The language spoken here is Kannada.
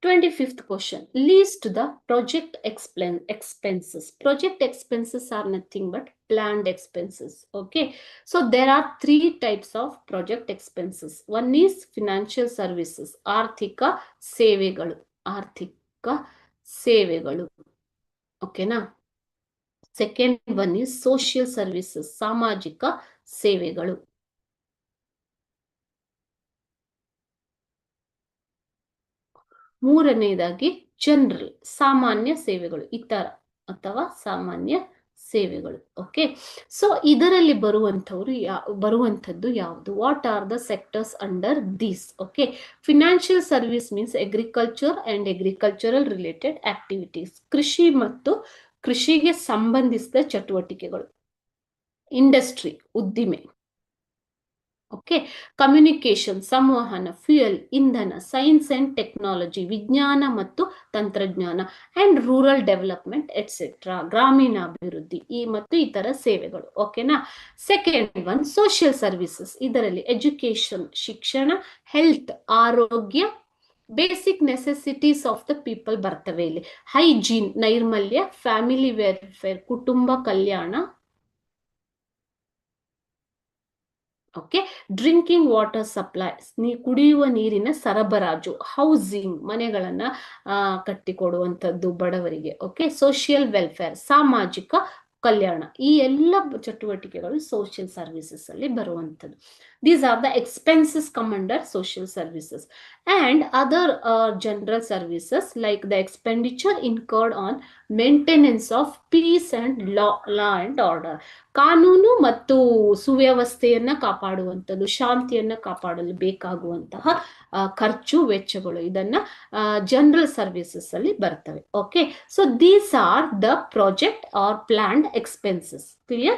25th question. List the project expenses. Project expenses are nothing but planned expenses. Okay. So there are three types of project expenses. One is financial services. Arthika ಸೇವೆಗಳು. Arthika ಸೇವೆಗಳು. Okay na? Second one is social services. ಸಾಮಾಜಿಕ ಸೇವೆಗಳು. ಮೂರನೇದಾಗಿ ಜನರಲ್ ಸಾಮಾನ್ಯ ಸೇವೆಗಳು, ಇತರ ಅಥವಾ ಸಾಮಾನ್ಯ ಸೇವೆಗಳು. ಓಕೆ. ಸೊ ಇದರಲ್ಲಿ ಬರುವಂಥದ್ದು ಯಾವುದು? What are the sectors under this? Okay. Financial service means agriculture and agricultural related activities. ಕೃಷಿ ಮತ್ತು ಕೃಷಿಗೆ ಸಂಬಂಧಿಸಿದ ಚಟುವಟಿಕೆಗಳು. ಇಂಡಸ್ಟ್ರಿ ಉದ್ದಿಮೆ. ಓಕೆ. ಕಮ್ಯುನಿಕೇಶನ್ ಸಂವಹನ, ಫ್ಯೂಯಲ್ ಇಂಧನ, ಸೈನ್ಸ್ ಅಂಡ್ ಟೆಕ್ನಾಲಜಿ ವಿಜ್ಞಾನ ಮತ್ತು ತಂತ್ರಜ್ಞಾನ, ಅಂಡ್ ರೂರಲ್ ಡೆವಲಪ್ಮೆಂಟ್ ಎಟ್ಸೆಟ್ರಾ ಗ್ರಾಮೀಣಾಭಿವೃದ್ಧಿ ಮತ್ತು ಇತರ ಸೇವೆಗಳು. ಓಕೆನಾ. Second one social services. ಇದರಲ್ಲಿ ಎಜುಕೇಶನ್ ಶಿಕ್ಷಣ, ಹೆಲ್ತ್ ಆರೋಗ್ಯ, basic necessities of the people ಬರ್ತವೆ ಇಲ್ಲಿ. ಹೈಜೀನ್ ನೈರ್ಮಲ್ಯ, ಫ್ಯಾಮಿಲಿ ವೆಲ್ಫೇರ್ ಕುಟುಂಬ ಕಲ್ಯಾಣ. ಓಕೆ. ಡ್ರಿಂಕಿಂಗ್ ವಾಟರ್ ಸಪ್ಲೈ ಕುಡಿಯುವ ನೀರಿನ ಸರಬರಾಜು. ಹೌಸಿಂಗ್ ಮನೆಗಳನ್ನ ಕಟ್ಟಿಕೊಡುವಂಥದ್ದು ಬಡವರಿಗೆ. ಓಕೆ. ಸೋಷಿಯಲ್ ವೆಲ್ಫೇರ್ ಸಾಮಾಜಿಕ ಕಲ್ಯಾಣ. ಈ ಎಲ್ಲ ಚಟುವಟಿಕೆಗಳು ಸೋಷಿಯಲ್ ಸರ್ವಿಸಸ್ ಅಲ್ಲಿ ಬರುವಂಥದ್ದು. These are the expenses come under social services. And other general services like the expenditure incurred on maintenance of piece and law and order. ಕಾನೂನು ಮತ್ತು ಸುವ್ಯವಸ್ಥೆಯನ್ನ ಕಾಪಾಡುವಂಥದ್ದು, ಶಾಂತಿಯನ್ನ ಕಾಪಾಡಲು ಬೇಕಾಗುವಂತಹ ಖರ್ಚು ವೆಚ್ಚಗಳು, ಇದನ್ನ ಜನರಲ್ ಸರ್ವಿಸಸ್ ಅಲ್ಲಿ ಬರ್ತವೆ. Okay. So these are the project are planned expenses. Clear?